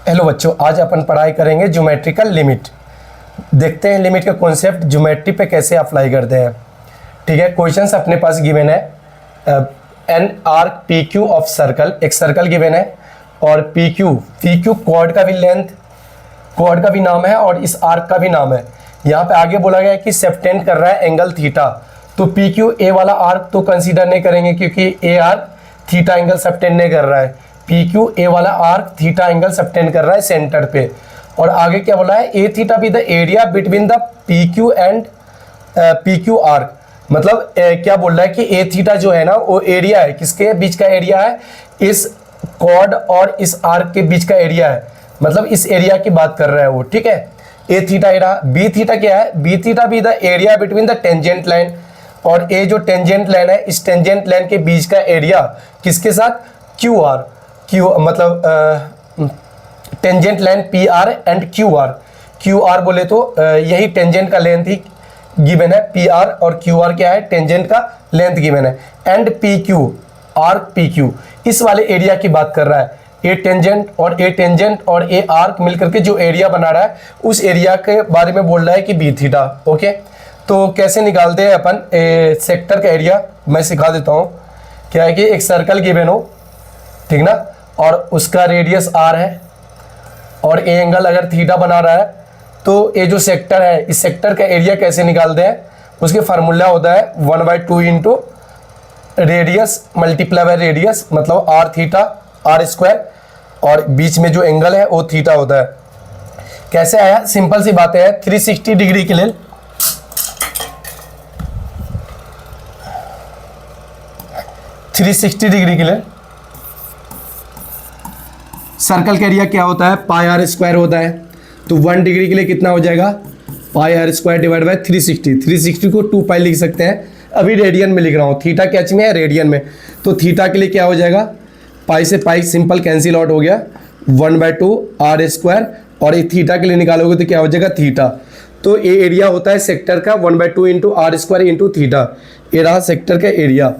Hello बच्चों, आज अपन पढ़ाई करेंगे ज्योमेट्रिकल लिमिट। देखते हैं लिमिट का कॉन्सेप्ट ज्योमेट्री पे कैसे अप्लाई करते हैं। ठीक है, क्वेश्चंस अपने पास गिवन है। An arc P Q of circle, एक सर्कल गिवन है और पी क्यू कॉर्ड का भी लेंथ, कॉर्ड का भी नाम है और इस आर्क का भी नाम है। यहाँ पे आगे बोला गया है कि सेप्टेंड कर रहा है एंगल थीटा, तो पी क्यू ए वाला आर्क तो कंसीडर नहीं करेंगे क्योंकि ए आर्क थीटा एंगल सेप्टेंड नहीं कर रहा है। पी क्यू ए वाला आर्क थीटा एंगल सेप्टेंड कर रहा है सेंटर पे। और आगे क्या बोला है, A theta B the area between the P Q and P Q arc. मतलब क्या बोल रहा है कि ए थीटा जो है ना वो एरिया है, किसके बीच का एरिया है, इस कॉर्ड और इस आर्क के बीच का एरिया है। मतलब इस एरिया की बात कर रहा है वो। ठीक है, A theta area, B theta क्या है, B theta B the area between the tangent line. और ए जो टेंजेंट लाइन है, इस टेंजेंट लाइन के बीच का एरिया किसके साथ, क्यू आर। क्यू मतलब tangent line P R and Q R. Q R बोले तो यही टेंजेंट का लेंथ ही गिवन है, पी आर, और क्यू आर क्या है, टेंजेंट का लेंथ गिवन है। And P Q, arc P Q, इस वाले एरिया की बात कर रहा है। ए टेंजेंट और ए आर्क मिलकर के जो एरिया बना रहा है उस एरिया के बारे में बोल रहा है कि बी थीटा। ओके, तो कैसे निकालते हैं अपन सेक्टर का एरिया, मैं सिखा देता हूँ। क्या है कि एक सर्कल गिवन हो, ठीक ना, और उसका रेडियस आर है और ए एंगल अगर थीटा बना रहा है, तो ये जो सेक्टर है, इस सेक्टर का एरिया कैसे निकालते हैं, उसके फार्मूला होता है 1/2 into radius multiply by radius, मतलब आर थीटा आर स्क्वायर, और बीच में जो एंगल है वो थीटा होता है। कैसे आया, सिंपल सी बातें हैं। 360 डिग्री के लिए 360 डिग्री के लिए सर्कल का एरिया क्या होता है, पाई आर स्क्वायर होता है। तो 1 डिग्री के लिए कितना हो जाएगा, पाई आर स्क्वायर डिवाइड बाय 360। 360 को 2 पाई लिख सकते हैं, अभी रेडियन में लिख रहा हूँ, थीटा कैच में है रेडियन में। तो थीटा के लिए क्या हो जाएगा, पाई से पाई सिंपल कैंसिल आउट हो गया, 1/2 आर स्क्वायर, और ये थीटा के लिए निकालोगे तो क्या हो जाएगा, थीटा। तो ये एरिया होता है सेक्टर का 1/2 into R square into theta. ये रहा सेक्टर का एरिया।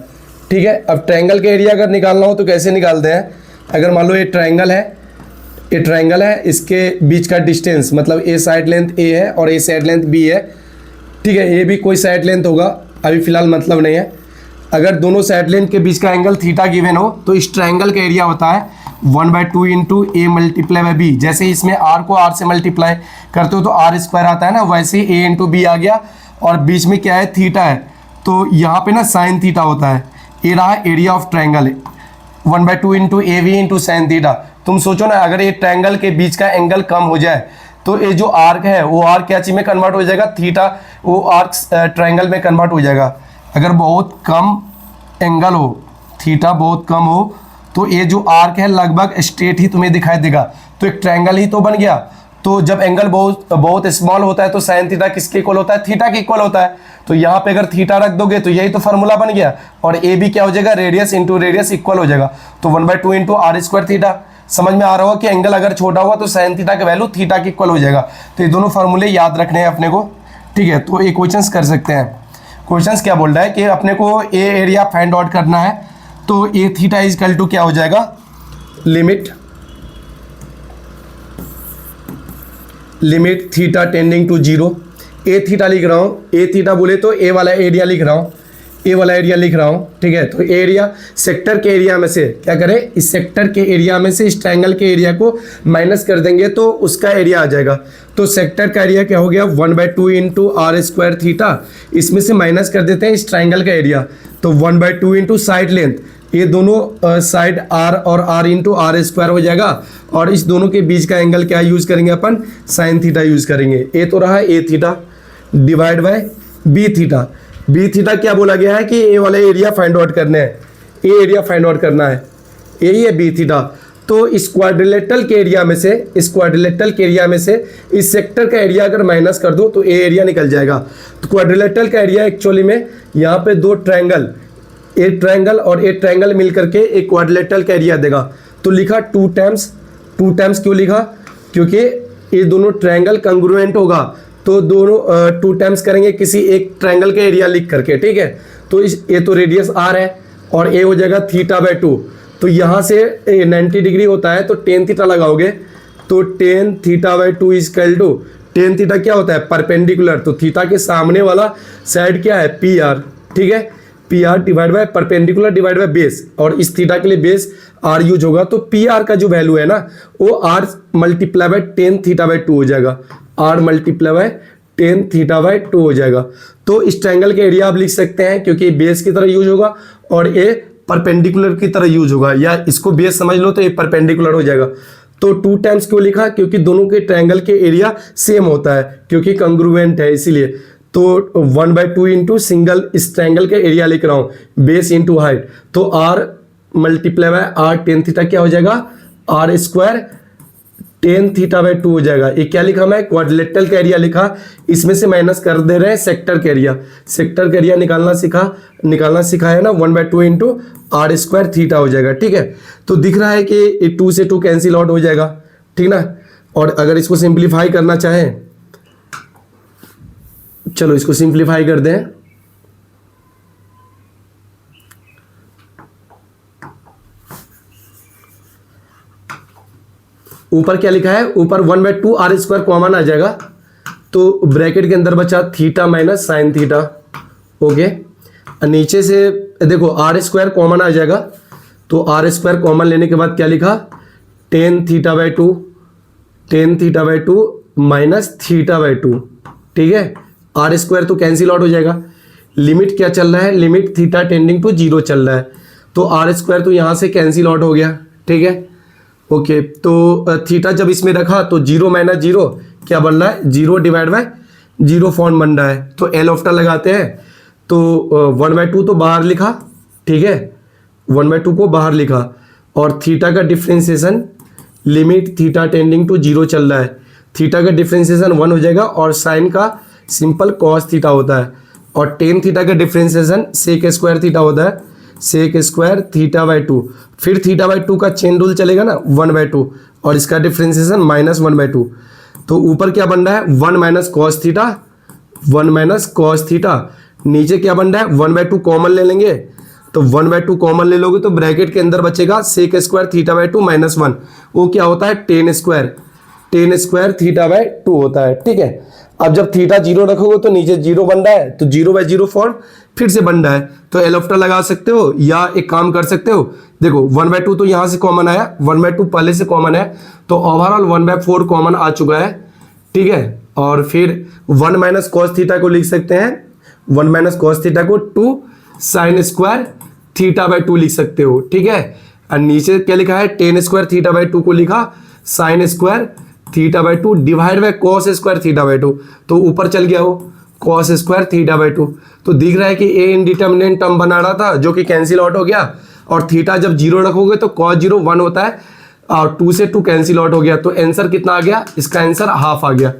ठीक है, अब ट्रायंगल का एरिया अगर निकालना हो तो कैसे निकालते हैं। अगर मान लो ये ट्रायंगल है, इसके बीच का डिस्टेंस, मतलब ए साइड लेंथ ए है और ए साइड लेंथ बी है। ठीक है, ये भी कोई साइड लेंथ होगा, अभी फिलहाल मतलब नहीं है। अगर दोनों साइड लेंथ के बीच का एंगल थीटा गिवन हो तो इस ट्रायंगल का एरिया होता है 1/2 into A multiply by B. जैसे इसमें आर को आर से मल्टीप्लाई करते हो तो आर स्क्वायर आता है ना, वैसे ए इंटू बी आ गया, और बीच में क्या है, थीटा है, तो यहाँ पे ना साइन थीटा होता है। ये रहा area of triangle, 1/2 into A V into sine theta. तुम सोचो ना, अगर ये ट्रायंगल के बीच का एंगल कम हो जाए तो ये जो आर्क है वो आर्क क्या चीज में कन्वर्ट हो जाएगा, थीटा, वो आर्क ट्रायंगल में कन्वर्ट हो जाएगा। अगर बहुत कम एंगल हो, थीटा बहुत कम हो, तो ये जो आर्क है लगभग स्ट्रेट ही तुम्हें दिखाई देगा, तो एक ट्रायंगल ही तो बन गया। तो जब एंगल बहुत स्मॉल होता है तो साइन थीटा किसके इक्वल होता है, थीटा के इक्वल होता है। तो यहाँ पे अगर थीटा रख दोगे तो यही तो फार्मूला बन गया, और ए भी क्या हो जाएगा, रेडियस इंटू रेडियस इक्वल हो जाएगा। तो 1/2 इंटू आर स्क्वायर थीटा। समझ में आ रहा होगा कि एंगल अगर छोटा हुआ तो साइन थीटा का वैल्यू थीटा के इक्वल हो जाएगा। तो ये दोनों फार्मूले याद रखने हैं अपने को। ठीक है, तो ये क्वेश्चंस कर सकते हैं। क्वेश्चंस क्या बोल रहा है कि अपने को ए एरिया फाइंड आउट करना है, तो A theta is equal to क्या हो जाएगा, limit theta tending to 0। A theta लिख रहा हूँ, ए थीटा बोले तो ए वाला एरिया लिख रहा हूँ, ए वाला एरिया लिख रहा हूँ। ठीक है, तो एरिया सेक्टर के एरिया में से क्या करें, इस सेक्टर के एरिया में से इस ट्रायंगल के एरिया को माइनस कर देंगे तो उसका एरिया आ जाएगा। तो सेक्टर का एरिया क्या हो गया, 1/2 इंटू आर स्क्वायर थीटा। इसमें से माइनस कर देते हैं इस ट्रायंगल का एरिया, तो 1/2 इंटू साइड लेंथ, ये दोनों साइड आर और आर इंटू आर स्क्वायर हो जाएगा, और इस दोनों के बीच का एंगल क्या यूज करेंगे अपन, साइन थीटा यूज करेंगे। ए तो रहा A theta divide by B theta. B theta क्या बोला गया है कि ए वाले एरिया फाइंड आउट करने हैं, ए एरिया फाइंड आउट करना है, यही है बी थीटा। तो इस क्वाड्रिलेटरल के एरिया में से इस सेक्टर का एरिया अगर माइनस कर दो तो ए एरिया निकल जाएगा। तो क्वाड्रिलेटरल का एरिया एक्चुअली में यहाँ पे दो ट्रायंगल, एक ट्रायंगल और एक ट्रायंगल मिल करके एक क्वाड्रिलेटरल का एरिया देगा। तो लिखा 2 टाइम्स क्यों लिखा, क्योंकि ये दोनों ट्रायंगल कंग्रुएंट होगा, तो दोनों 2 टाइम्स करेंगे किसी एक ट्रायंगल का एरिया लिख करके। ठीक है, तो ये तो रेडियस आर है और ए हो जाएगा थीटा/2। तो यहाँ से 90 डिग्री होता है तो टेन थीटा लगाओगे तो tan theta by two is equal to, tan theta क्या होता है परपेंडिकुलर, तो थीटा के सामने वाला साइड क्या है पी आर, ठीक है, P R divide by perpendicular divide by base, और इस थीटा के लिए बेस आर यूज होगा, तो पी आर का जो वैल्यू है ना वो R multiply by tan theta by two हो जाएगा, R multiply by tan theta by two हो जाएगा। तो इस ट्रायंगल के एरिया आप लिख सकते हैं क्योंकि बेस की तरह यूज होगा और ये परपेंडिकुलर की तरह यूज होगा, या इसको बेस समझ लो तो ये परपेंडिकुलर हो जाएगा। तो टू टाइम्स क्यों लिखा, क्योंकि दोनों के ट्रायंगल के एरिया सेम होता है क्योंकि कंग्रुएंट है इसीलिए। तो 1/2 इंटू सिंगल इस ट्रायंगल के एरिया लिख रहा हूं बेस इंटू हाइट, तो R multiply by R tan theta क्या हो जाएगा R square tan theta by two हो जाएगा। ये क्या लिखा मैं क्वाड्रिलेटरल का एरिया लिखा, इसमें से माइनस कर दे रहे हैं सेक्टर का एरिया, सेक्टर का एरिया निकालना सिखाया ना 1/2 इंटू आर स्क्वायर थीटा हो जाएगा, ठीक है। तो दिख रहा है कि 2 से 2 कैंसिल आउट हो जाएगा, ठीक ना। और अगर इसको सिंप्लीफाई करना चाहें, चलो इसको सिंप्लीफाई कर दें, ऊपर क्या लिखा है, ऊपर 1/2 आर स्क्वायर कॉमन आ जाएगा, तो ब्रैकेट के अंदर बचा theta minus sine theta, okay. नीचे से देखो आर स्क्वायर कॉमन आ जाएगा, तो आर स्क्वायर कॉमन लेने के बाद क्या लिखा tan theta by two minus theta by two, ठीक है। आर स्क्वायर तो कैंसिल आउट हो जाएगा, लिमिट क्या चल रहा है, limit theta tending to zero चल रहा है, तो आर स्क्वायर तो यहाँ से कैंसिल आउट हो गया, ठीक है, ओके। तो थीटा जब इसमें रखा तो जीरो माइनस जीरो क्या बन रहा है, zero divide by zero form बन रहा है, तो एल ऑफ्टा लगाते हैं, तो 1/2 तो बाहर लिखा, ठीक है, 1/2 को बाहर लिखा, और थीटा का differentiation limit theta tending to zero चल रहा है, थीटा का डिफ्रेंसिएशन 1 हो जाएगा, और साइन का सिंपल कॉस थीटा होता है, और टेन थीटा का डिफ्रेंसिएशन सेक स्क्वायर थीटा होता है, sec square theta by two, फिर थीटा बाय टू का चेन रूल चलेगा ना 1/2, और इसका डिफ्रेंसिएशन -1/2, तो ऊपर क्या बन रहा है 1 माइनस कॉस थीटा, नीचे क्या बन रहा है 1/2 कॉमन ले लेंगे, तो 1/2 कॉमन ले लोगे तो ब्रैकेट के अंदर बचेगा sec square theta by two -1, वो क्या होता है tan square theta by two होता है, ठीक है। अब जब थीटा जीरो रखोगे तो नीचे जीरो बन रहा है, तो 0/0 फॉर्म फिर से बन रहा है, तो एल ऑफ्टा लगा सकते हो, या एक काम कर सकते हो, देखो 1/2 तो यहां से कॉमन आया, 1/2 पहले से कॉमन है, तो ओवरऑल 1/4 कॉमन आ चुका है, ठीक है। और फिर 1 माइनस कॉस थीटा को लिख सकते हैं, 1 माइनस कॉस थीटा को 2 sine square theta by to लिख सकते हो, ठीक है। और नीचे क्या लिखा है tan square theta by to को लिखा sine square theta by to divide by cos square theta by to, तो ऊपर चल गया हो cos square theta by to, तो दिख रहा है कि ए इंडिटरमिनेट टर्म बना रहा था जो कि कैंसिल आउट हो गया, और थीटा जब जीरो रखोगे तो कॉस 0 1 होता है, और 2 से 2 कैंसिल आउट हो गया, तो आंसर कितना आ गया, इसका आंसर हाफ आ गया,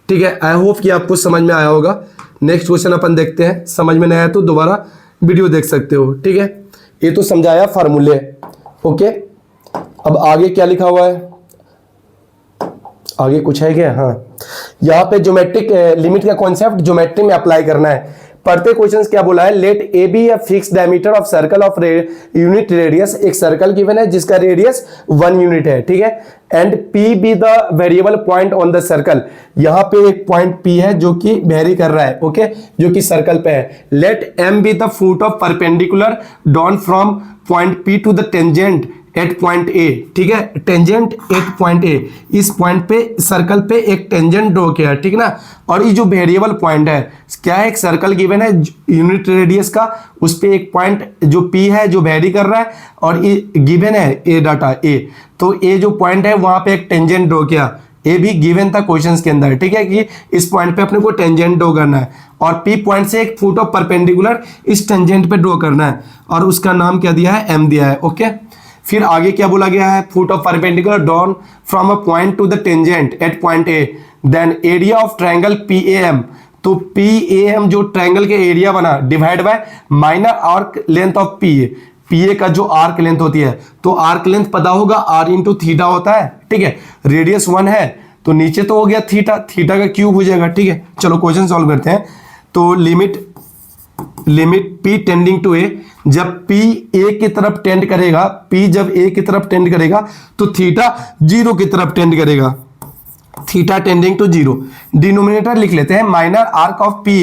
ठीक है। आई होप कि आपको समझ में आया होगा। नेक्स्ट क्वेश्चन अपन देखते हैं, समझ में नहीं आया तो दोबारा वीडियो देख सकते हो, ठीक है। ये तो समझाया फार्मूले, ओके। अब आगे क्या लिखा हुआ है, आगे कुछ है क्या, हाँ, यहाँ पे ज्योमेट्रिक लिमिट का कॉन्सेप्ट ज्योमेट्री में अप्लाई करना है। पढ़ते क्वेश्चंस क्या बोला है, let A B a fix diameter of circle of unit radius, एक सर्कल गिवन है जिसका रेडियस 1 यूनिट है, ठीक है, and P be the variable point on the circle, यहाँ पे एक पॉइंट पी है जो कि वेरी कर रहा है, ओके, जो कि सर्कल पे है। Let M be the foot of perpendicular down from point P to the tangent at point A, ठीक है, टेंजेंट एट पॉइंट ए, इस पॉइंट पे सर्कल पे एक टेंजेंट ड्रॉ किया, ठीक ना। और ये जो वेरिएबल पॉइंट है क्या है, एक सर्कल गिवन है यूनिट रेडियस का, उस पे एक पॉइंट जो पी है जो वेरी कर रहा है, और ये गिवन है ए डाटा ए, तो ए जो पॉइंट है वहां पे एक टेंजेंट ड्रॉ किया, ए भी गिवन था क्वेश्चंस के अंदर, ठीक है, कि इस पॉइंट पे अपने को टेंजेंट ड्रॉ करना है, और पी पॉइंट से एक फुट ऑफ परपेंडिकुलर इस टेंजेंट पे ड्रॉ करना है, और उसका नाम क्या दिया है, एम दिया है, ओके। फिर आगे क्या बोला गया है, foot of perpendicular down from a point to the tangent at point A, then area of triangle P A M, तो पी ए एम जो ट्रायंगल के एरिया बना divide by minor arc length of P A का जो arc length होती है, तो arc length पता होगा आर इंटू थीटा होता है, ठीक है, रेडियस 1 है, तो नीचे तो हो गया थीटा का क्यूब हो जाएगा, ठीक है। चलो क्वेश्चन सॉल्व करते हैं, तो लिमिट पी टेंडिंग टू ए, जब P A की तरफ टेंड करेगा, P जब A की तरफ टेंड करेगा तो थीटा 0 की तरफ टेंड करेगा, थीटा टेंडिंग टू 0। डिनोमिनेटर लिख लेते हैं माइनर आर्क ऑफ पी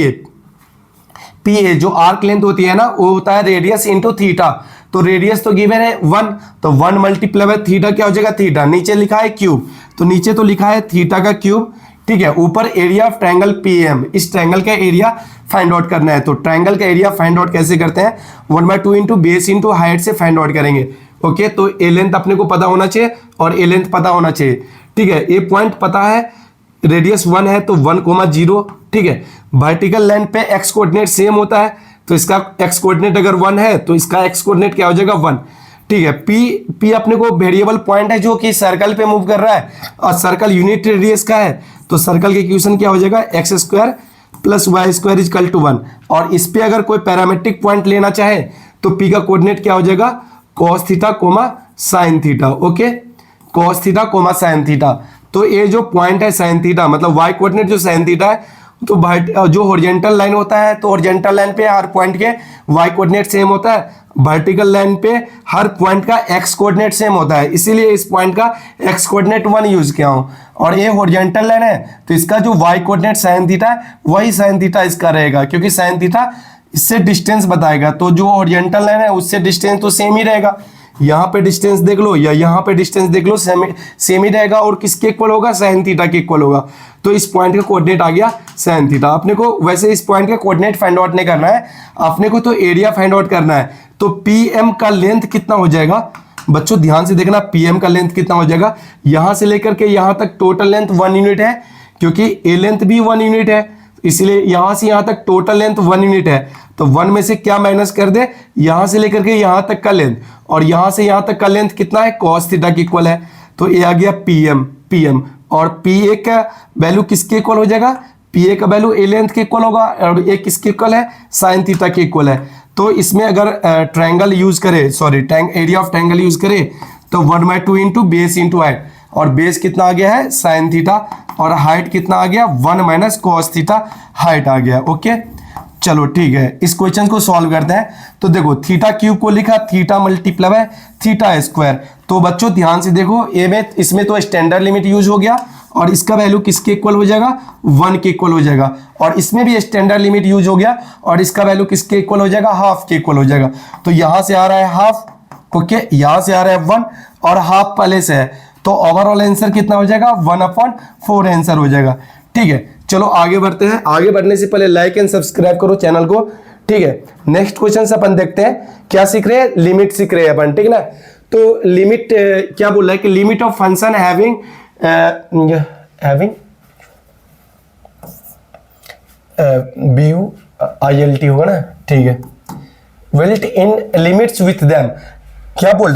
ए जो आर्क लेंथ होती है ना, वो होता है रेडियस इंटू थीटा। तो रेडियस तो गिवन है 1, तो 1 मल्टीप्लाई बाय थीटा क्या हो जाएगा, थीटा। नीचे लिखा है क्यूब, तो नीचे तो लिखा है थीटा का क्यूब, ठीक है। ऊपर एरिया ऑफ ट्रायंगल पीएम, इस ट्रायंगल का एरिया फाइंड आउट करना है। तो ट्रायंगल का एरिया फाइंड आउट कैसे करते हैं, 1/2 इंटू बेस इंटू हाइट से फाइंड आउट करेंगे। ओके, तो ए लेंथ अपने को पता होना चाहिए और ए लेंथ पता होना चाहिए, ठीक है। ए पॉइंट पता है, रेडियस 1 है तो 1,0, ठीक है। वर्टिकल लाइन पे एक्स कोऑर्डिनेट सेम होता है, तो इसका एक्स कोऑर्डिनेट अगर 1 है तो इसका एक्स कोऑर्डिनेट क्या हो जाएगा 1, ठीक है। पी अपने को वेरिएबल पॉइंट है जो कि सर्कल पे मूव कर रहा है और सर्कल यूनिट रेडियस का है, तो सर्कल के इक्वेशन क्या हो जाएगा, x² + y² = 1। और इस पे अगर कोई पैरामेट्रिक पॉइंट लेना चाहे तो पी का कोऑर्डिनेट क्या हो जाएगा, cos theta, sin theta. Okay, cos theta, sin theta. तो ये जो पॉइंट है sin थीटा, मतलब y कोऑर्डिनेट जो sin थीटा है, तो जो हॉरिजॉन्टल लाइन होता है तो हॉरिजॉन्टल लाइन पे हर पॉइंट के y कोऑर्डिनेट सेम होता है, वर्टिकल लाइन पे हर पॉइंट का x कोऑर्डिनेट सेम होता है, इसीलिए इस पॉइंट का x कोऑर्डिनेट 1 यूज किया हूं। और ये हॉरिजॉन्टल लाइन है तो इसका जो y कोऑर्डिनेट sin थीटा है वही sin थीटा इसका रहेगा, क्योंकि sin थीटा इससे डिस्टेंस बताएगा, तो जो हॉरिजॉन्टल लाइन है उससे डिस्टेंस तो सेम ही रहेगा। यहाँ पे डिस्टेंस देख लो या यहाँ पे डिस्टेंस देख लो, सेम ही रहेगा और किसके इक्वल होगा, sin थीटा के इक्वल होगा। तो इस पॉइंट का कोऑर्डिनेट आ गया sin थीटा। अपने को वैसे इस पॉइंट का कोऑर्डिनेट फाइंड आउट नहीं करना है, अपने को तो एरिया फाइंड आउट करना है। तो पीएम का लेंथ कितना हो जाएगा, बच्चों ध्यान से देखना, पीएम का लेंथ कितना हो जाएगा, यहां से लेकर के यहां तक टोटल लेंथ 1 यूनिट है, क्योंकि ए लेंथ भी 1 यूनिट है, इसलिए यहां से यहां तक टोटल लेंथ 1 यूनिट है। तो 1 में से क्या माइनस कर दे, यहां से लेकर के यहां तक का लेंथ, और यहां से यहां तक का लेंथ कितना है, cos थीटा के इक्वल है। तो ये आ गया पीएम, और पीए का वैल्यू किसके इक्वल हो जाएगा, पीए का वैल्यू ए लेंथ के इक्वल होगा, और ए किसके इक्वल है, sin थीटा के इक्वल है। तो इसमें अगर ट्रायंगल यूज करे, एरिया ऑफ ट्रायंगल यूज करे तो 1/2 इंटू बेस इंटू हाइट, और बेस कितना आ गया है sin थीटा, और हाइट कितना आ गया 1 - cos थीटा हाइट आ गया। ओके, चलो ठीक है, इस क्वेश्चन को सॉल्व करते हैं। तो देखो थीटा क्यूब को लिखा, theta multiply by theta square. तो बच्चों ध्यान से देखो, ए में इसमें तो स्टैंडर्ड लिमिट यूज हो गया और इसका वैल्यू किसके इक्वल हो जाएगा, 1 के इक्वल हो जाएगा, और इसमें भी स्टैंडर्ड लिमिट यूज हो गया और इसका वैल्यू किसके इक्वल हो जाएगा, हाफ के इक्वल हो जाएगा। तो यहां से आ रहा है हाफ, ओके, यहां से आ रहा है 1 और हाफ पहले से है, तो ओवरऑल आंसर कितना हो जाएगा, 1/4 आंसर हो जाएगा। ठीक है, चलो आगे बढ़ते हैं। आगे बढ़ने से पहले लाइक एंड सब्सक्राइब करो चैनल को, ठीक है। नेक्स्ट क्वेश्चन से अपन देखते हैं, क्या सीख रहे हैं, लिमिट सीख रहे हैं अपन, ठीक ना। तो लिमिट क्या बोल रहा है कि limit of function having BU-ILT होगा ना, ठीक है, wilt in limits with them. क्या बोल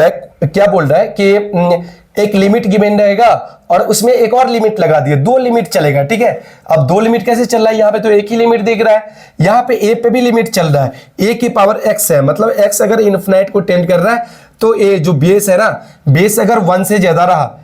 रहा है कि एक लिमिट गिवन रहेगा और उसमें एक और लिमिट लगा दिए, 2 लिमिट चलेगा, ठीक है। अब 2 लिमिट कैसे चल रहा है, यहाँ पे तो एक ही लिमिट दिख रहा है, यहाँ पे ए पे भी लिमिट चल रहा है, ए की पावर x है, मतलब x अगर इनफिनाइट को टेंड कर रहा है तो ए जो बेस है ना, बेस अगर 1 से ज्यादा रहा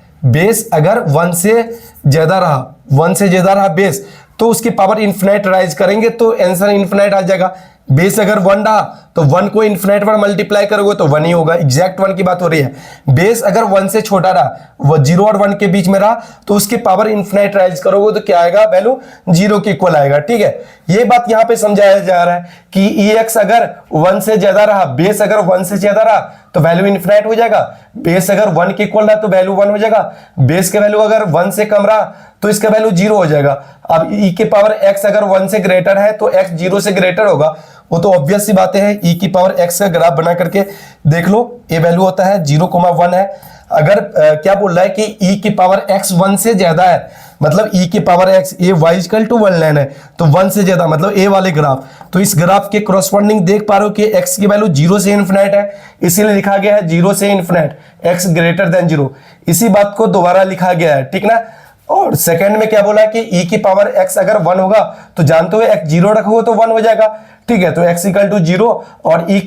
बेस, तो उसकी पावर इनफिनाइट राइज करेंगे तो आंसर इनफिनाइट आ जाएगा। बेस अगर 1 रहा तो 1 को इनफिनाइट पर मल्टीप्लाई करोगे तो 1 ही होगा, एग्जैक्ट 1 की बात हो रही है। बेस अगर 1 से छोटा रहा, वो 0 और 1 के बीच में रहा, तो उसकी पावर इनफिनाइट राइज करोगे तो क्या आएगा, वैल्यू 0 के इक्वल आएगा, ठीक है। ये बात यहाँ पे समझाया जा रहा है कि EX अगर 1 से ज्यादा रहा, बेस अगर 1 से ज्यादा रहा तो वैल्यू इनफिनाइट हो जाएगा, बेस अगर 1 के इक्वल रहा तो वैल्यू 1 हो जाएगा, बेस का वैल्यू अगर 1 से कम रहा तो इसका वैल्यू 0 हो जाएगा। अब e की पावर x अगर 1 से ग्रेटर है तो x 0 से ग्रेटर होगा, वो तो ऑब्वियस सी बातें है। e की पावर x का ग्राफ बना करके देख लो, ये वैल्यू होता है 0,1 है। अगर क्या बोल रहा है कि e की पावर x 1 से ज्यादा है, मतलब e की पावर x, ये y = 1 लाइन है, तो 1 से ज्यादा मतलब a वाले ग्राफ, तो इस ग्राफ के करस्पॉन्डिंग देख पा रहे हो कि x की वैल्यू 0 से इनफिनाइट है, इसीलिए लिखा गया है 0 से इनफिनाइट, x > 0। इसी बात को दोबारा लिखा गया है, ठीक ना। और सेकंड में क्या बोला कि e की पावर x अगर 1 होगा तो जानते हो x 0 रखोगे तो 1 हो जाएगा, ठीक है, तो x इक्वल टू 0 और e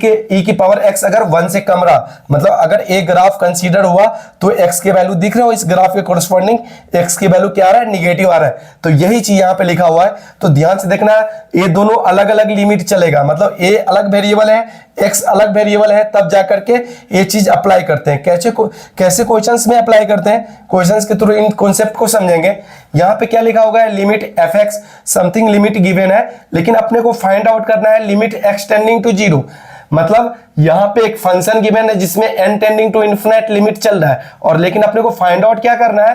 की पावर x अगर 1 से कम रहा, मतलब अगर एक ग्राफ कंसीडर हुआ तो x के वैल्यू दिख रहे हो, इस ग्राफ के कोरस्पॉन्डिंग x की वैल्यू क्या आ रहा है, निगेटिव आ रहा है। तो यही चीज यहाँ पे लिखा हुआ है, तो ध्यान से देखना है, ये दोनों अलग अलग लिमिट चलेगा, मतलब a अलग वेरिएबल है, x अलग वेरिएबल है, तब जाकर के ये चीज अप्लाई करते हैं। कैसे क्वेश्चंस में अप्लाई करते हैं, क्वेश्चंस के थ्रू इन कॉन्सेप्ट को समझेंगे। यहाँ पे क्या लिखा होगा, limit fx something limit given है, लेकिन अपने को फाइंड आउट करना है लिमिट x टेंडिंग टू 0। मतलब यहाँ पे एक फंक्शन गिवन है जिसमें n tending to infinite limit चल रहा है, और लेकिन अपने को फाइंड आउट क्या करना है,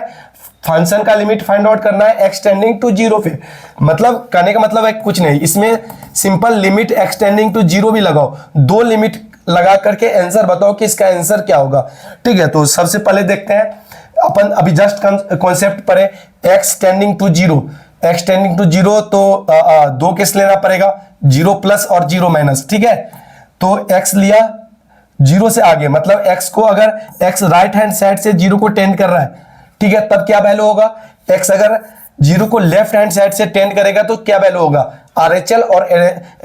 फंक्शन का लिमिट फाइंड आउट करना है x टेंडिंग टू 0 पे। मतलब कहने का मतलब है कुछ नहीं, इसमें simple limit x tending to 0 भी लगाओ, दो लिमिट लगा करके आंसर बताओ कि इसका आंसर क्या होगा। ठीक है, तो सबसे पहले देखते हैं, अपन अभी जस्ट कॉन्सेप्ट पढ़े, x tending to 0, x tending to 0 तो दो केस लेना पड़ेगा, 0 प्लस और 0 माइनस। ठीक है, तो x लिया 0 से आगे, मतलब x को अगर x राइट हैंड साइड से 0 को टेंड कर रहा है, ठीक है, तब क्या वैल्यू होगा, x अगर 0 को लेफ्ट हैंड साइड से टेंड करेगा तो क्या वैल्यू होगा, RHL और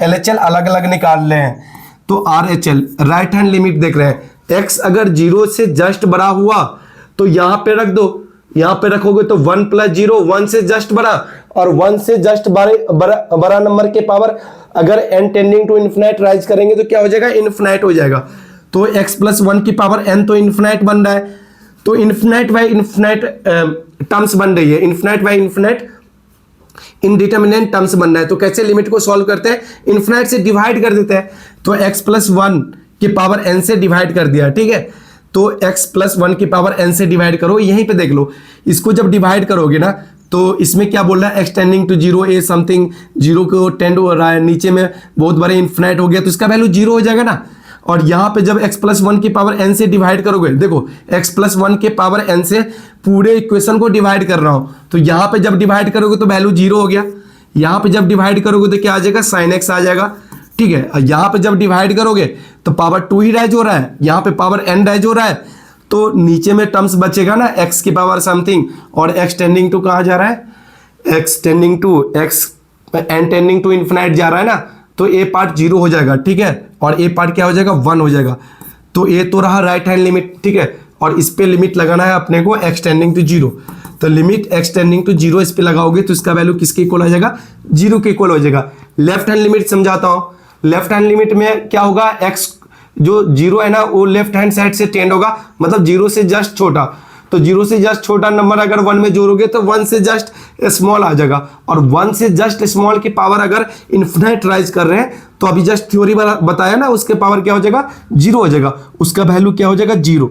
LHL अलग अलग निकाल रहे हैं, तो RHL राइट हैंड लिमिट देख रहे हैं, x अगर 0 से जस्ट बड़ा हुआ तो यहां पे रख दो, यहां पे रखोगे तो 1 प्लस 0 1 से जस्ट बड़ा, और 1 से जस्ट बड़ा नंबर के पावर अगर n tending to infinite raise करेंगे तो क्या हो जाएगा, इन्फिनिट हो जाएगा। तो x प्लस 1 की पावर n तो इन्फिनिट बन रहा है, तो इन्फिनिट बाय इन्फिनिट टर्म्स बन रही है, infinite by infinite indeterminate terms बन रहा है। तो कैसे लिमिट को सॉल्व करते हैं, इन्फिनिट से डिवाइड कर देते हैं, तो x प्लस 1 की पावर n से डिवाइड कर दिया। ठीक है, तो x प्लस 1 की पावर n से डिवाइड करो, यहीं पे देख लो, इसको जब डिवाइड करोगे ना तो इसमें क्या बोल रहा है, x tending to 0, A something 0 को टेंड हो रहा है, नीचे में बहुत बड़े इन्फिनिट हो गया, तो इसका वैल्यू 0 हो जाएगा ना। और यहाँ पे जब x प्लस 1 की पावर n से डिवाइड करोगे, देखो x प्लस 1 के पावर n से पूरे इक्वेशन को डिवाइड कर रहा हूँ, तो यहाँ पे जब डिवाइड करोगे तो वैल्यू 0 हो गया, यहाँ पे जब डिवाइड करोगे तो क्या आ जाएगा, साइन x आ जाएगा। ठीक है, यहाँ पे जब डिवाइड करोगे तो पावर 2 ही राइज हो रहा है, यहाँ पे पावर n राइज हो रहा है, तो नीचे में टर्म्स बचेगा ना x की पावर समथिंग, और x टेंडिंग टू कहाँ जा रहा है, x tending to x n tending to infinite जा रहा है ना, तो a पार्ट 0 हो जाएगा। ठीक है, और a पार्ट क्या हो जाएगा, 1 हो जाएगा। तो a तो रहा राइट हैंड लिमिट, ठीक है, और इस पे लिमिट लगाना है अपने को x टेंडिंग टू 0, तो लिमिट x टेंडिंग टू 0 इस पे लगाओगे तो इसका वैल्यू किसके इक्वल आ जाएगा, 0 के इक्वल हो जाएगा। लेफ्ट हैंड लिमिट समझाता हूँ, लेफ्ट हैंड लिमिट में क्या होगा, x जो 0 है ना वो लेफ्ट हैंड साइड से टेंड होगा, मतलब 0 से जस्ट छोटा, तो 0 से जस्ट छोटा नंबर अगर 1 में जोड़ोगे तो 1 से जस्ट स्मॉल आ जाएगा, और 1 से जस्ट स्मॉल की पावर अगर इन्फिनिट राइज कर रहे हैं तो अभी जस्ट थ्योरी बताया ना, उसके पावर क्या हो जाएगा, 0 हो जाएगा, उसका वैल्यू क्या हो जाएगा, 0।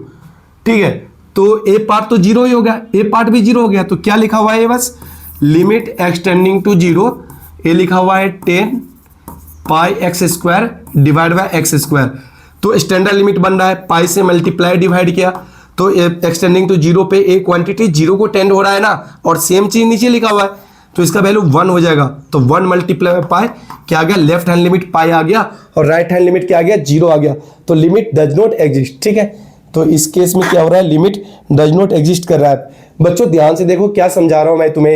ठीक है, तो ए पार्ट तो 0 ही हो गया, ए पार्ट भी 0 हो गया, तो क्या लिखा हुआ है, बस लिमिट x टेंडिंग टू 0, ये लिखा हुआ है 10 pi x square divide by x square, तो स्टैंडर्ड लिमिट बन रहा है, पाई से मल्टीप्लाई डिवाइड किया, तो x टेंडिंग टू 0 पे एक क्वांटिटी 0 को टेंड हो रहा है ना, और सेम चीज नीचे लिखा हुआ है, तो इसका वैल्यू 1 हो जाएगा, तो 1 मल्टीप्लाई बाय पाई क्या आ गया, लेफ्ट हैंड लिमिट पाई आ गया, और राइट हैंड लिमिट क्या आ गया, 0 आ गया, तो लिमिट डज नॉट एग्जिस्ट। ठीक है, तो इस केस में क्या हो रहा है, लिमिट डज नॉट एग्जिस्ट कर रहा है। बच्चों ध्यान से देखो क्या समझा रहा हूं मैं तुम्हें,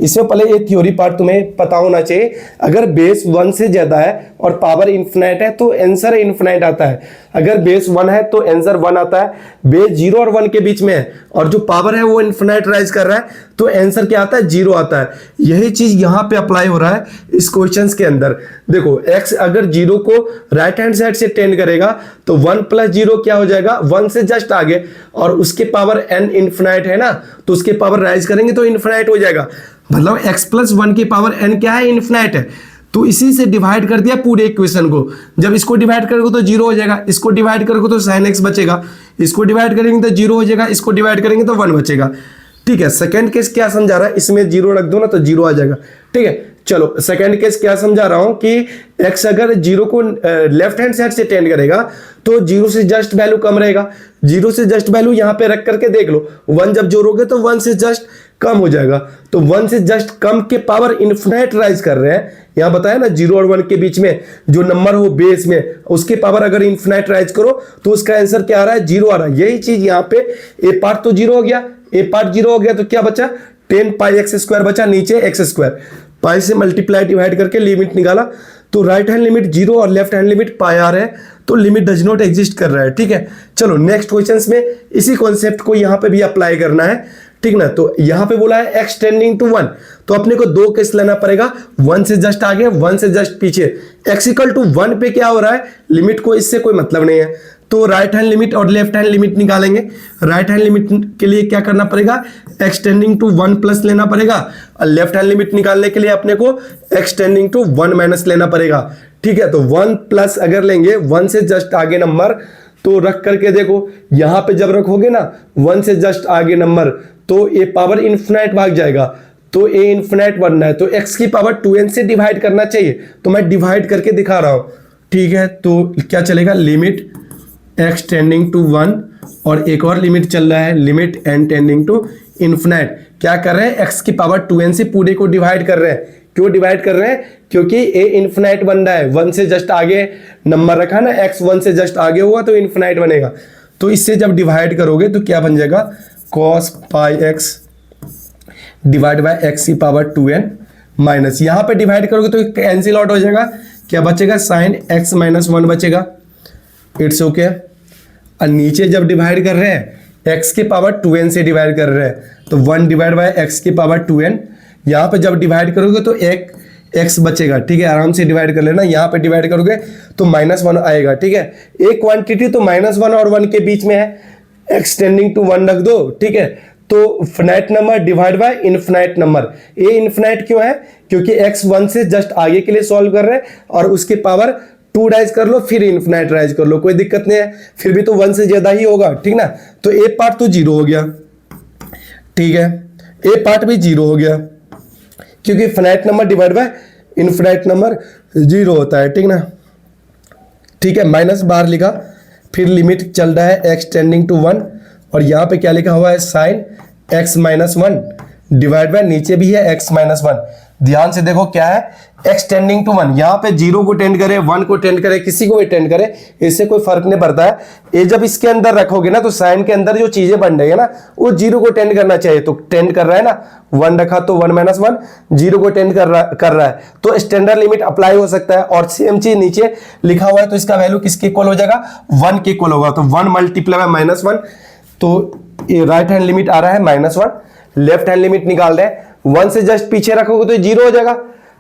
इसमें पहले ये थ्योरी पार्ट तुम्हें पता होना चाहिए। अगर बेस 1 से ज्यादा है और पावर इन्फिनिट है तो आंसर इन्फिनिट आता है, अगर बेस 1 है तो आंसर 1 आता है, बेस 0 और 1 के बीच में है और जो पावर है वो इन्फिनिट राइज कर रहा है तो आंसर क्या आता है, 0 आता है। यही चीज यहाँ पे अप्लाई हो रहा है इस क्वेश्चन के अंदर। देखो x अगर 0 को राइट हैंड साइड से टेंड करेगा तो 1 प्लस 0 क्या हो जाएगा, 1 से जस्ट आगे, और उसके पावर n इन्फिनिट है ना, तो उसके पावर राइज करेंगे तो इन्फिनिट हो जाएगा, मतलब x प्लस 1 की पावर n क्या है, इन्फिनिट है। तो इसी से डिवाइड कर दिया पूरे इक्वेशन को, जब इसको डिवाइड करोगे तो 0 हो जाएगा, इसको डिवाइड करोगे तो sin x बचेगा, इसको डिवाइड करेंगे तो 0 हो जाएगा, इसको डिवाइड करेंगे तो 1 बचेगा। ठीक है, सेकंड केस क्या समझा रहा है, इसमें 0 रख दो ना तो 0 आ जाएगा। ठीक है, चलो सेकंड केस क्या समझा रहा हूं कि x अगर 0 को लेफ्ट हैंड साइड से टेंड करेगा तो 0 से जस्ट वैल्यू कम रहेगा, 0 से जस्ट वैल्यू यहां पे रख करके देख लो, 1 जब जोड़ोगे तो 1 से जस्ट कम हो जाएगा, तो 1 से जस्ट कम के पावर इन्फिनिट राइज कर रहे हैं। यहां बताया ना 0 और 1 के बीच में जो नंबर हो बेस में उसके पावर अगर इन्फिनिट राइज करो तो उसका आंसर क्या आ रहा है, 0 आ रहा है। यही चीज यहाँ पे ए पार्ट तो 0 हो गया, ए पार्ट 0 हो गया तो क्या बचा, 10 पाई एक्स स्क्वायर बचा, नीचे एक्स स्क्वायर, पाई से मल्टीप्लाई डिवाइड करके लिमिट निकाला तो राइट हैंड लिमिट 0 और left hand limit pi R है, तो लिमिट डज नॉट एग्जिस्ट कर रहा है। ठीक है, चलो नेक्स्ट क्वेश्चंस में इसी कॉन्सेप्ट को यहाँ पे भी अप्लाई करना है। ठीक ना, तो यहाँ पे बोला है x टेंडिंग टू 1, तो अपने को 2 केस लेना पड़ेगा, 1 से जस्ट आगे 1 से जस्ट पीछे। x इक्वल टू 1 पे क्या हो रहा है, लिमिट को इससे कोई मतलब नहीं है, तो राइट हैंड लिमिट और लेफ्ट हैंड लिमिट निकालेंगे। राइट हैंड लिमिट के लिए क्या करना पड़ेगा, x टेंडिंग टू 1 प्लस लेना पड़ेगा, और लेफ्ट हैंड लिमिट निकालने के लिए अपने को x टेंडिंग टू 1 माइनस लेना पड़ेगा। ठीक है, तो 1 प्लस अगर लेंगे 1 से जस्ट आगे नंबर, तो रख करके देखो, यहां पे जब रखोगे ना 1 से जस्ट आगे नंबर, तो ये पावर इन्फिनाइट भाग जाएगा, तो ए इन्फिनाइट बनना है, तो x की पावर 2n से डिवाइड करना चाहिए, तो मैं डिवाइड करके दिखा रहा हूं। ठीक है, तो क्या चलेगा, लिमिट x टेंडिंग टू 1, और एक और लिमिट चल रहा है limit n tending to infinite. क्या कर रहे हैं, x की पावर 2n से पूरे को डिवाइड कर रहे हैं। क्यों डिवाइड कर रहे हैं, क्योंकि a इन्फिनाइट बन रहा है, 1 से जस्ट आगे नंबर रखा ना, x 1 से जस्ट आगे हुआ तो इन्फिनाइट बनेगा। तो इससे जब डिवाइड करोगे तो क्या बन जाएगा, cos pi x divide by x की पावर 2n माइनस, यहां पे डिवाइड करोगे तो कैंसिल आउट हो जाएगा, क्या बचेगा, sin x माइनस 1 बचेगा। It's okay. और नीचे जब डिवाइड कर रहे हैं x की पावर 2n से डिवाइड कर रहे हैं, तो 1 डिवाइड बाय x की पावर 2n, यहाँ पे जब डिवाइड करोगे तो एक x बचेगा। ठीक है, आराम से डिवाइड कर लेना, यहाँ पे डिवाइड करोगे तो -1 आएगा। ठीक है, एक क्वांटिटी तो -1 और 1 के बीच में है, x टेंडिंग टू 1 रख दो। ठीक है, तो finite number divide by infinite number, ये इनफिनाइट क्यों है, क्योंकि x 1 से जस्ट आगे के लिए सॉल्व कर रहे हैं, और उसकी पावर 2 राइज कर लो, फिर इनफिनाइट राइज कर लो, कोई दिक्कत नहीं है, फिर भी तो 1 से ज्यादा ही होगा। ठीक ना, तो ए पार्ट तो 0 हो गया। ठीक है, ए पार्ट भी 0 हो गया, क्योंकि finite number divide by infinite number 0 होता है। ठीक ना, ठीक है, माइनस बाहर लिखा, फिर लिमिट चल रहा है x टेंडिंग टू 1, और यहाँ पे क्या लिखा हुआ है, sine x minus 1 divide by, नीचे भी है x माइनस 1। ध्यान से देखो क्या है, x टेंडिंग टू 1, यहाँ पे 0 को टेंड करे, 1 को टेंड करे, किसी को भी टेंड करे, इससे कोई फर्क नहीं पड़ता है। ये जब इसके अंदर रखोगे ना, तो साइन के अंदर जो चीजें बन रही है ना, वो 0 को टेंड करना चाहिए, तो टेंड कर रहा है ना, 1 रखा तो 1 माइनस 1, 0 को टेंड कर रहा है, तो स्टैंडर्ड लिमिट अप्लाई हो सकता है। और सेम चीज नीचे लिखा हुआ है, तो इसका वैल्यू किसके इक्वल हो जाएगा, 1 के इक्वल होगा, तो 1 मल्टीप्लाई बाय -1, तो ये राइट हैंड लिमिट आ रहा है -1, लेफ्ट हैंड लिमिट निकाल रहे हैं, 1 से जस्ट पीछे रखोगे तो 0 हो जाएगा।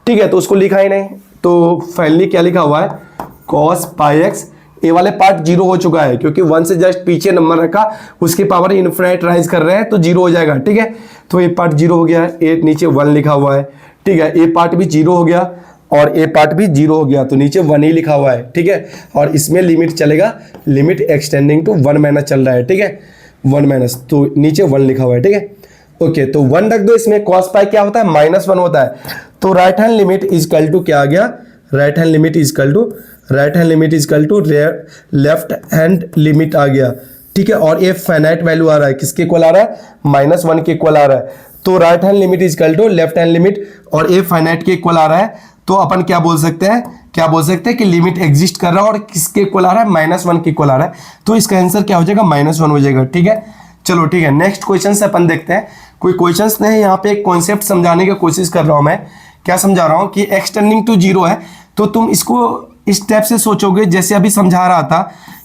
ठीक है, तो उसको लिखा ही नहीं, तो फाइनली क्या लिखा हुआ है, cos पाई x, ए वाले पार्ट 0 हो चुका है, क्योंकि 1 से जस्ट पीछे नंबर रखा, उसकी पावर इनफिनाइट राइज कर रहे हैं, तो 0 हो जाएगा। ठीक है, तो ये पार्ट 0 हो गया, ए नीचे 1 लिखा हुआ है। ठीक है, ए पार्ट भी 0 हो गया, और ए पार्ट भी 0 हो गया, तो नीचे 1 ही लिखा हुआ है। ठीक है, और इसमें लिमिट चलेगा, लिमिट एक्सटेंडिंग टू 1 माइनस चल रहा है। ठीक है, 1 माइनस, तो नीचे 1 लिखा हुआ है। ठीक है, ओके, तो 1 रख दो इसमें, cos पाई क्या होता है, -1 होता है, तो right hand limit is equal to क्या आ गया, right hand limit is equal to left hand limit आ गया। ठीक है, और ये फाइनाइट वैल्यू आ रहा है, किसके इक्वल आ रहा है, -1 के इक्वल आ रहा है, तो right hand limit is equal to left hand limit, और ये फाइनाइट के इक्वल आ रहा है, तो अपन क्या बोल सकते हैं कि लिमिट एग्जिस्ट कर रहा है, और किसके इक्वल आ रहा है, -1 के इक्वल आ रहा है, तो इसका आंसर क्या हो जाएगा, -1 हो जाएगा। ठीक है, चलो ठीक है, नेक्स्ट क्वेश्चन से अपन देखते हैं। कोई क्वेश्चंस नहीं, यहाँ पे एक कॉन्सेप्ट समझाने की कोशिश कर रहा हूँ मैं। क्या समझा रहा हूँ कि x टेंडिंग टू 0 है, तो तुम इसको इस टाइप से सोचोगे, जैसे अभी समझा रहा था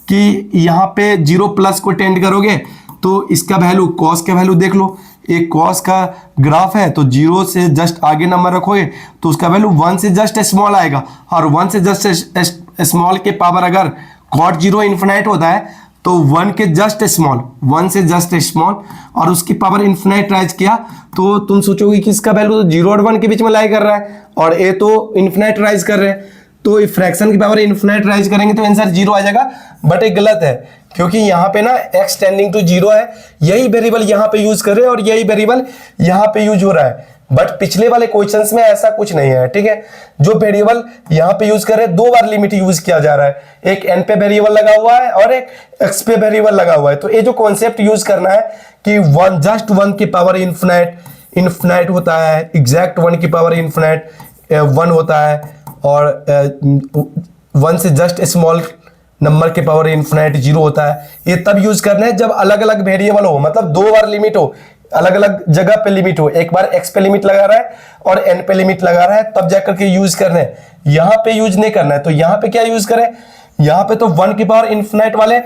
कि यहाँ पे 0 प्लस को टेंड करोगे, तो इसका वैल्यू, cos का वैल्यू देख लो, एक cos का ग्राफ है, तो 0 से जस्ट आगे नंबर रखोगे तो उसका वैल्यू 1 से जस्ट स्मॉल आएगा, और 1 से जस्ट स्मॉल के पावर अगर cot 0 इन्फिनाइट होता है, तो 1 के जस्ट स्मॉल, 1 से जस्ट स्मॉल, और उसकी पावर इन्फिनाइट राइज किया, तो तुम सोचोगे कि इसका वैल्यू तो 0 और 1 के बीच में लाई कर रहा है, और ए तो इन्फिनाइट राइज कर रहे हैं, तो फ्रैक्शन की पावर इन्फिनाइट राइज करेंगे तो आंसर 0 आ जाएगा। बट एक गलत है, क्योंकि यहाँ पे ना x टेंडिंग टू 0 है, यही वेरिएबल यहाँ पे यूज कर रहे हैं, और यही वेरिएबल यहाँ पे यूज हो रहा है, बट पिछले वाले क्वेश्चंस में ऐसा कुछ नहीं है। ठीक है, जो वेरिएबल यहाँ पे यूज कर रहे हैं, 2 बार लिमिट यूज किया जा रहा है, एक n पे वेरिएबल लगा हुआ है और एक x पे वेरिएबल लगा हुआ है, तो ये जो कॉन्सेप्ट यूज करना है कि 1 की पावर इन्फिनाइट होता है, एग्जैक्ट 1 की पावर इन्फिनाइट 1 होता है, और 1 से जस्ट स्मॉल नंबर के पावर इन्फिनाइट 0 होता है, ये तब यूज करना है जब अलग अलग वेरिएबल हो, मतलब 2 बार लिमिट हो, अलग अलग जगह पे लिमिट हो, एक बार x पे लिमिट लगा रहा है और n पे लिमिट लगा रहा है, तब जाकर के यूज करना है, यहां पे यूज नहीं करना है। तो यहां पे क्या यूज करें, यहां पे तो 1 की पावर इन्फिनाइट वाले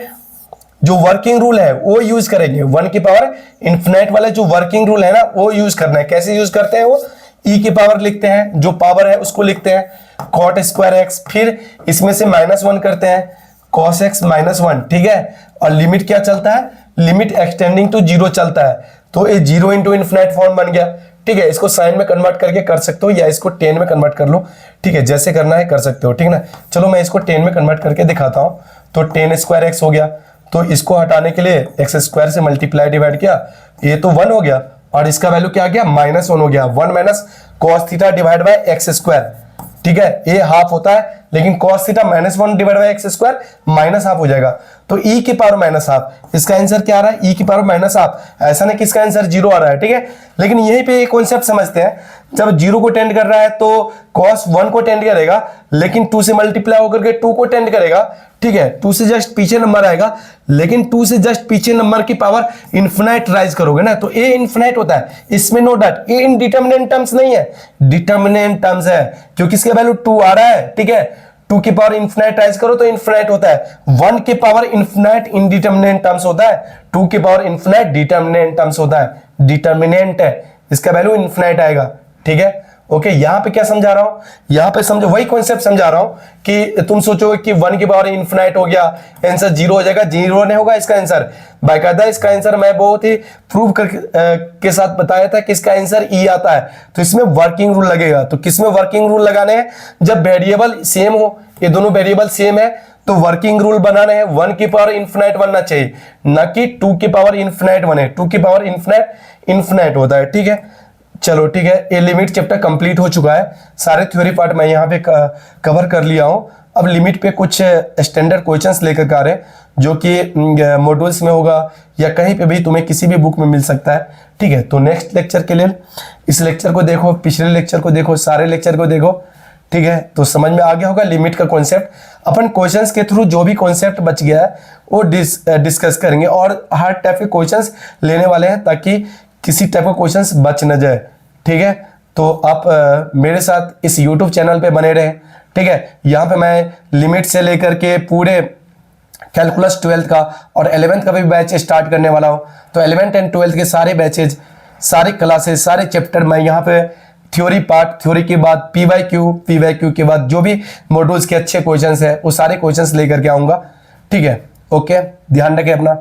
जो वर्किंग रूल है वो यूज करेंगे, 1 की पावर इन्फिनाइट वाले जो वर्किंग रूल है ना वो यूज करना है। कैसे यूज करते हैं वो, e की पावर लिखते हैं, जो पावर है उसको लिखते हैं cot स्क्वायर x, फिर इसमें से -1 करते हैं cos x -1, ठीक है। और लिमिट क्या चलता है, लिमिट एक्सटेंडिंग टू 0 चलता है, तो ये 0 इंटू इन्फिनाइट फॉर्म बन गया, ठीक है। इसको साइन में कन्वर्ट करके कर सकते हो या इसको 10 में कन्वर्ट कर लो, ठीक है, जैसे करना है कर सकते हो, ठीक है ना। चलो मैं इसको 10 में कन्वर्ट करके दिखाता हूं। तो 10 स्क्वायर x हो गया, तो इसको हटाने के लिए x स्क्वायर से मल्टीप्लाई डिवाइड किया, ये तो 1 हो गया और इसका वैल्यू क्या आ गया, -1 हो गया। 1 minus cos theta divide bye x square, ठीक है, ये हाफ होता है, लेकिन cos theta -1 divide bye x square -half हो जाएगा। तो e की पावर -हाफ, इसका आंसर क्या आ रहा है, e की पावर -हाफ। ऐसा नहीं कि इसका आंसर 0 आ रहा है, ठीक है। लेकिन यहीं पे एक कॉन्सेप्ट समझते हैं, जब 0 को टेंड कर रहा है तो cos 1 को टेंड करेगा, लेकिन 2 से मल्टीप्लाई होकर के 2 को टेंड करेगा, ठीक है। 2 से जस्ट पीछे नंबर आएगा, लेकिन 2 से जस्ट पीछे नंबर की पावर इन्फिनाइट राइज करोगे ना, तो ए इन्फिनाइट होता है, इसमें नो डाउट। ए इनडिटरमिनेंट टर्म्स नहीं है, डिटरमिनेंट टर्म्स है, क्योंकि इसका वैल्यू 2 आ रहा है, ठीक है। 2 की पावर इन्फिनाइट राइज करो तो इन्फिनाइट होता है। 1 की पावर इन्फिनाइट इनडिटरमिनेंट टर्म्स होता है, 2 की पावर इन्फिनाइट डिटरमिनेंट टर्म्स होता है, डिटरमिनेंट है, इसका वैल्यू इन्फिनाइट आएगा, ठीक है। ओके, यहां पे क्या समझा रहा हूं, यहां पे समझो वही कॉन्सेप्ट समझा रहा हूं कि तुम सोचोगे कि 1 की पावर इन्फिनाइट हो गया, आंसर 0 हो जाएगा, 0 नहीं होगा इसका आंसर। बाकायदा इसका आंसर मैं बहुत ही प्रूव के साथ बताया था कि इसका आंसर ई आता है। तो इसमें वर्किंग रूल लगेगा, तो किसमें वर्किंग रूल लगाने हैं, जब वेरिएबल सेम हो, ये दोनों वेरिएबल सेम है तो वर्किंग रूल बनाने हैं 1 की पावर इन्फिनाइट बनना चाहिए, ना कि 2 की पावर इन्फिनाइट बने। 2 की पावर इन्फिनाइट होता है, ठीक है। चलो ठीक है, ये लिमिट चैप्टर कंप्लीट हो चुका है, सारे थ्योरी पार्ट मैं यहाँ पे कवर कर लिया हूँ। अब लिमिट पे कुछ स्टैंडर्ड क्वेश्चंस लेकर आ रहे हैं, जो कि मॉड्यूल्स में होगा या कहीं पे भी तुम्हें किसी भी बुक में मिल सकता है, ठीक है। तो नेक्स्ट लेक्चर के लिए इस लेक्चर को देखो, पिछले लेक्चर को देखो, सारे लेक्चर को देखो, ठीक है। तो समझ में आ गया होगा लिमिट का कॉन्सेप्ट। अपन क्वेश्चंस के थ्रू जो भी कॉन्सेप्ट बच गया है वो डिस्कस करेंगे और हर टाइप के क्वेश्चंस लेने वाले हैं, ताकि किसी टाइप का क्वेश्चंस बच न जाए, ठीक है। तो आप मेरे साथ इस YouTube चैनल पे बने रहें, ठीक है। यहाँ पे मैं लिमिट से लेकर के पूरे कैलकुलस 12th का और 11th का भी बैच स्टार्ट करने वाला हूँ। तो 11th एंड 12th के सारे बैचेज, सारे क्लासेज, सारे चैप्टर मैं यहाँ पे थ्योरी पार्ट, थ्योरी के बाद पीवाईक्यू के बाद जो भी मॉड्यूल्स के अच्छे क्वेश्चंस है वो सारे क्वेश्चंस लेकर के आऊँगा, ठीक है। ओके, ध्यान रखें अपना।